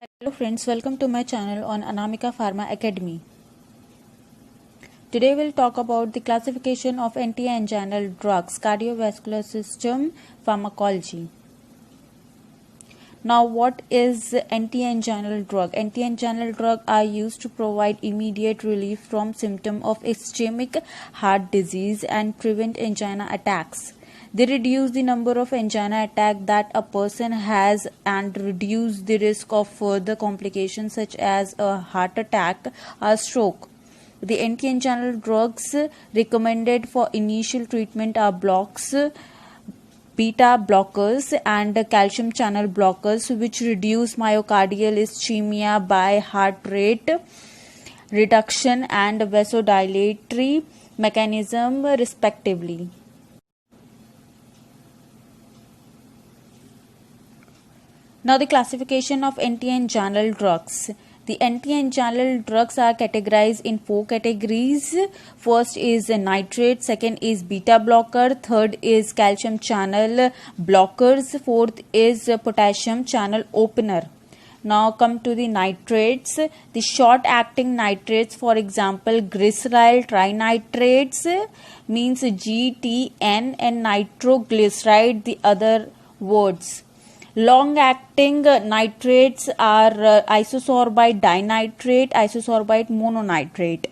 Hello friends, welcome to my channel on Anamika Pharma Academy. Today we'll talk about the classification of anti-anginal drugs, cardiovascular system, pharmacology. Now what is anti-anginal drug? Anti-anginal drugs are used to provide immediate relief from symptoms of ischemic heart disease and prevent angina attacks. They reduce the number of angina attacks that a person has and reduce the risk of further complications such as a heart attack or stroke. The anti-anginal drugs recommended for initial treatment are beta blockers and calcium channel blockers, which reduce myocardial ischemia by heart rate reduction and vasodilatory mechanism respectively. Now the classification of anti-anginal drugs. The anti-anginal drugs are categorized in 4 categories. First is nitrate, second is beta blocker, third is calcium channel blockers, fourth is potassium channel opener. Now come to the nitrates. The short acting nitrates, for example glyceryl trinitrates means GTN, and nitroglyceride the other words. Long-acting nitrates are isosorbide dinitrate, isosorbide mononitrate.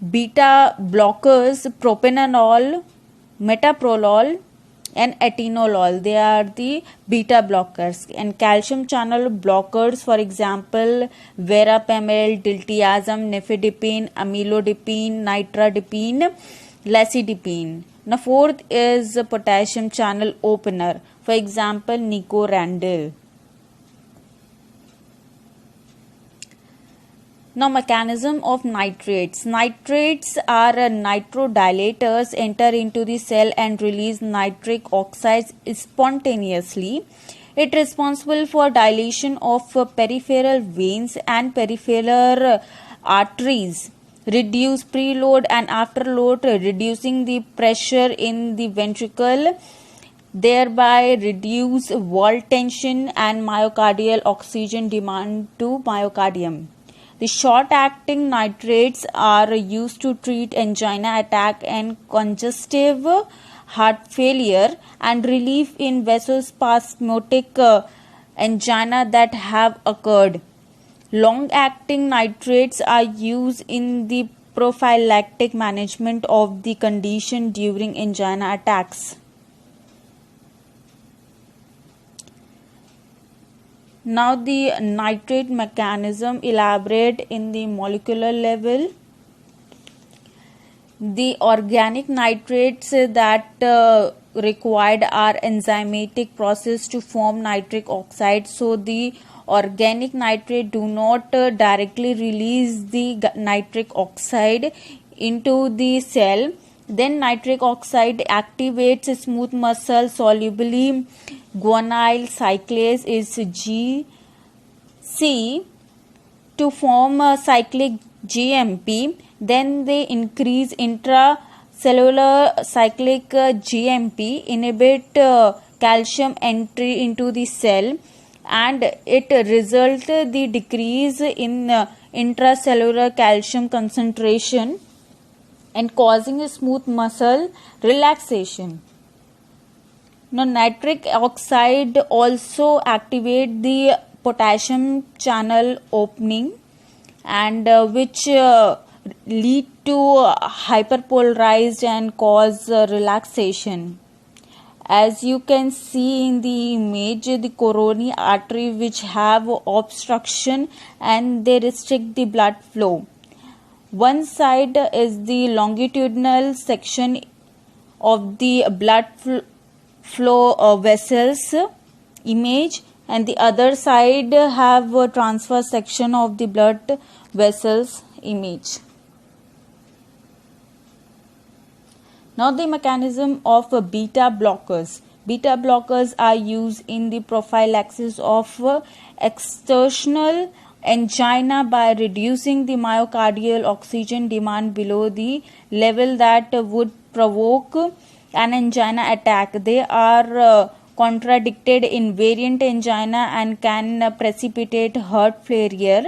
Beta blockers, propranolol, metoprolol, and atenolol. They are the beta blockers. And calcium channel blockers, for example, verapamil, diltiazem, nifedipine, amlodipine, nitradipine, lacidipine. Now, fourth is potassium channel opener. For example, nicorandil. Now, mechanism of nitrates. Nitrates are nitrodilators, enter into the cell and release nitric oxides spontaneously. It is responsible for dilation of peripheral veins and peripheral arteries. Reduce preload and afterload, reducing the pressure in the ventricle, thereby reduce wall tension and myocardial oxygen demand to myocardium. The short-acting nitrates are used to treat angina attack and congestive heart failure and relief in vasospasmodic angina that have occurred. Long-acting nitrates are used in the prophylactic management of the condition during angina attacks. Now the nitrate mechanism elaborate in the molecular level. The organic nitrates that required are enzymatic process to form nitric oxide. So the organic nitrate do not directly release the nitric oxide into the cell. Then nitric oxide activates smooth muscle solubly guanyl cyclase is GC to form cyclic GMP. Then they increase intracellular cyclic GMP, inhibit calcium entry into the cell, and it results the decrease in intracellular calcium concentration and causing a smooth muscle relaxation. Now nitric oxide also activate the potassium channel opening and which lead to hyperpolarized and cause relaxation. As you can see in the image, the coronary artery which have obstruction and they restrict the blood flow. One side is the longitudinal section of the blood flow vessels image, and the other side have a transverse section of the blood vessels image. Now the mechanism of beta blockers. Beta blockers are used in the prophylaxis of exertional angina by reducing the myocardial oxygen demand below the level that would provoke an angina attack. They are contradicted in variant angina and can precipitate heart failure.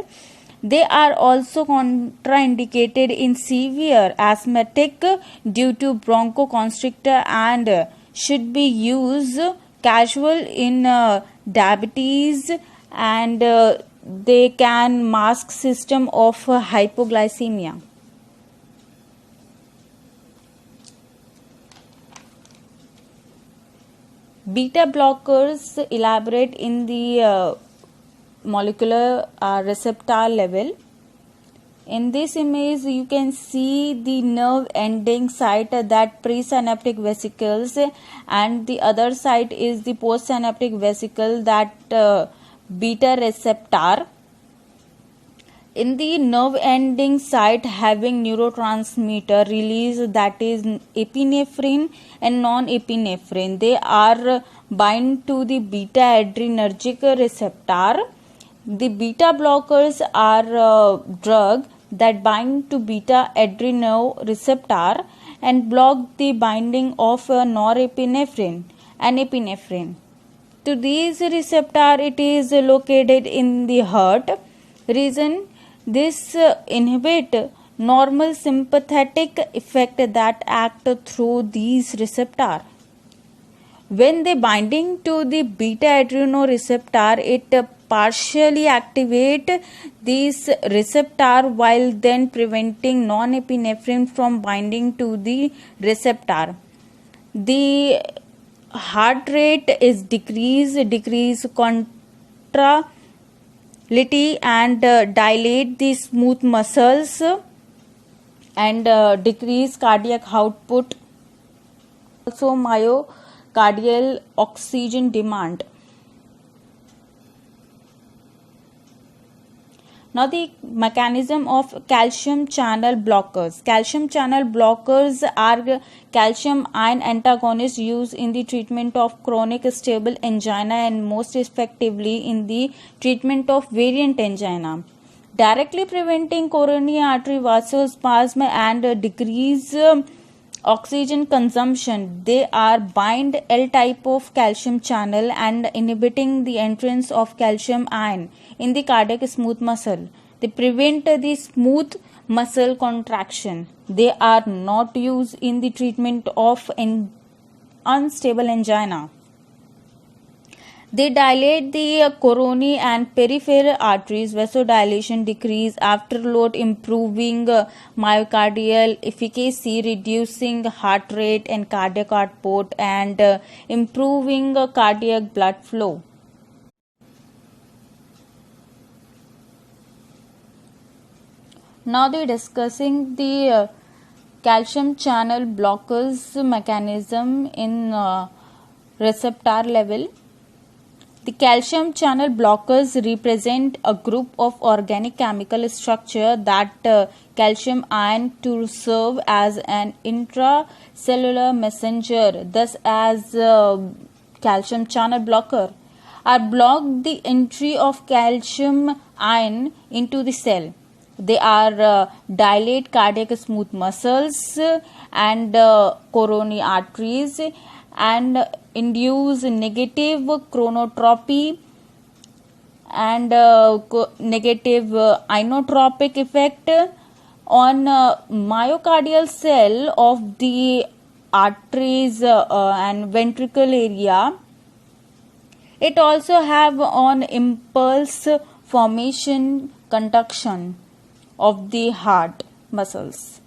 They are also contraindicated in severe asthmatic due to bronchoconstrictor and should be used casual in diabetes, and they can mask system of hypoglycemia. Beta blockers elaborate in the molecular receptor level. In this image, you can see the nerve ending site, that presynaptic vesicles, and the other site is the postsynaptic vesicle, that beta receptor. In the nerve ending site having neurotransmitter release, that is epinephrine and non-epinephrine, they are bind to the beta adrenergic receptor. The beta blockers are drug that bind to beta adrenal receptor and block the binding of norepinephrine and epinephrine. To these receptor, it is located in the heart. Reason: this inhibit normal sympathetic effect that act through these receptor. When they binding to the beta adrenoreceptor, it partially activate this receptor while then preventing non-epinephrine from binding to the receptor. The heart rate is decrease contractility and dilate the smooth muscles and decrease cardiac output, also myocardial oxygen demand. Now the mechanism of calcium channel blockers. Calcium channel blockers are calcium ion antagonists used in the treatment of chronic stable angina and most effectively in the treatment of variant angina, directly preventing coronary artery vasospasm and decrease oxygen consumption. They are bind L type of calcium channel and inhibiting the entrance of calcium ion in the cardiac smooth muscle. They prevent the smooth muscle contraction. They are not used in the treatment of unstable angina. They dilate the coronary and peripheral arteries. Vasodilation decrease afterload, improving myocardial efficacy, reducing heart rate and cardiac output, and improving cardiac blood flow. Now they discussing the calcium channel blockers mechanism in receptor level. The calcium channel blockers represent a group of organic chemical structure that calcium ion to serve as an intracellular messenger, thus as calcium channel blocker, are block the entry of calcium ion into the cell. They are dilate cardiac smooth muscles and coronary arteries and induce negative chronotropy and negative inotropic effect on myocardial cell of the arteries and ventricle area. It also have on impulse formation conduction of the heart muscles.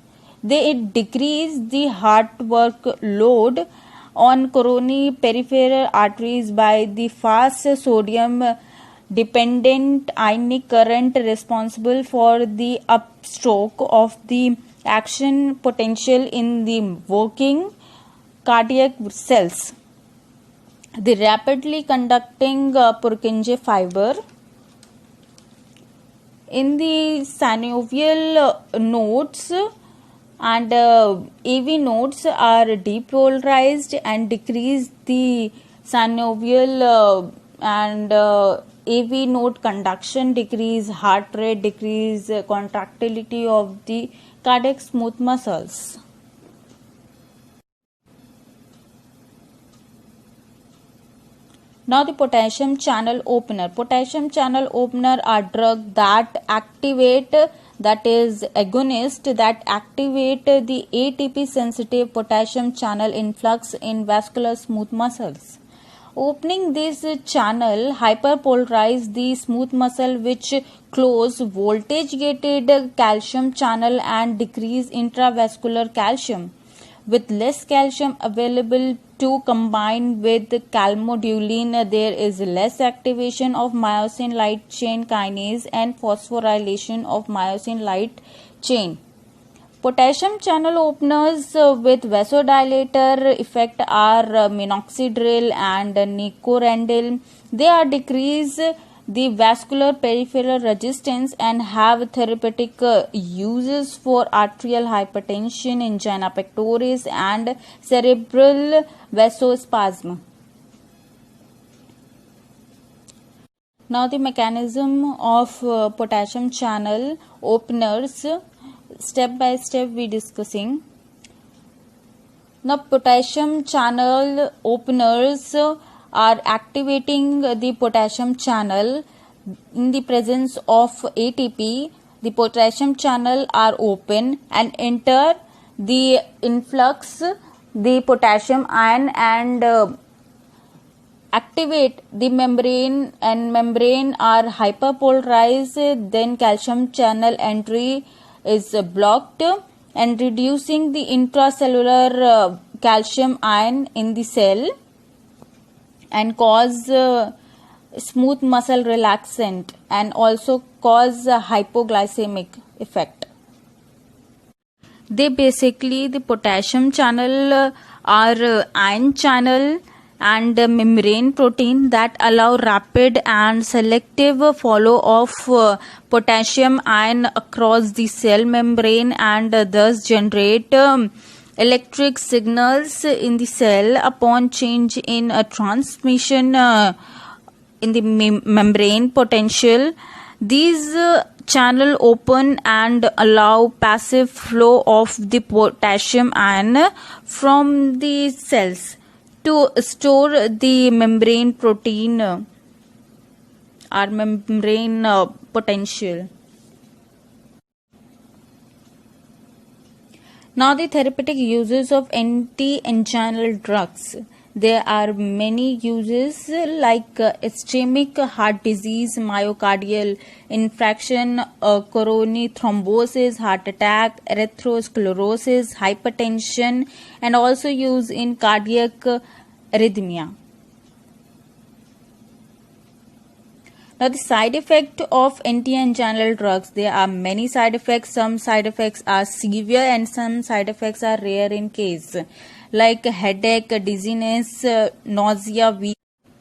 They decrease the heart workload on coronary peripheral arteries by the fast sodium dependent ionic current responsible for the upstroke of the action potential in the working cardiac cells. The rapidly conducting Purkinje fiber in the synovial nodes and AV nodes are depolarized and decrease the synovial and AV node conduction, decrease heart rate, decrease contractility of the cardiac smooth muscles. Now the potassium channel opener. Potassium channel opener are drug that activate, that is agonist, that activate the ATP sensitive potassium channel influx in vascular smooth muscles. Opening this channel hyperpolarize the smooth muscle, which close voltage gated calcium channel and decrease intravascular calcium. With less calcium available to combine with calmodulin, there is less activation of myosin light chain kinase and phosphorylation of myosin light chain. Potassium channel openers with vasodilator effect are minoxidil and nicorandil. They are decrease the vascular peripheral resistance and have therapeutic uses for arterial hypertension, angina pectoris and cerebral vasospasm. Now the mechanism of potassium channel openers, step by step we discussing. Now potassium channel openers are activating the potassium channel in the presence of ATP. The potassium channel are open and enter the influx the potassium ion and activate the membrane, and membrane are hyperpolarized, then calcium channel entry is blocked and reducing the intracellular calcium ion in the cell and cause smooth muscle relaxant and also cause hypoglycemic effect. They basically, the potassium channel are ion channel and membrane protein that allow rapid and selective follow of potassium ion across the cell membrane and thus generate electric signals in the cell upon change in a transmission in the membrane potential. These channel open and allow passive flow of the potassium ion from the cells to store the membrane protein or membrane potential. Now the therapeutic uses of anti-anginal drugs. There are many uses like ischemic heart disease, myocardial infarction, coronary thrombosis, heart attack, atherosclerosis, hypertension, and also used in cardiac arrhythmia. Now the side effect of anti-anginal drugs, there are many side effects. Some side effects are severe and some side effects are rare in case, like headache, dizziness, nausea,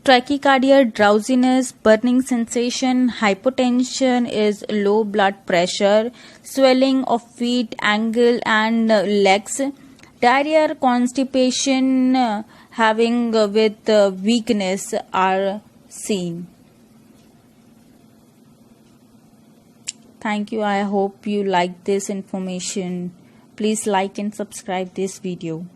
tachycardia, drowsiness, burning sensation, hypotension is low blood pressure, swelling of feet, ankle and legs, diarrhea, constipation, having with weakness are seen. Thank you. I hope you like this information. Please like and subscribe this video.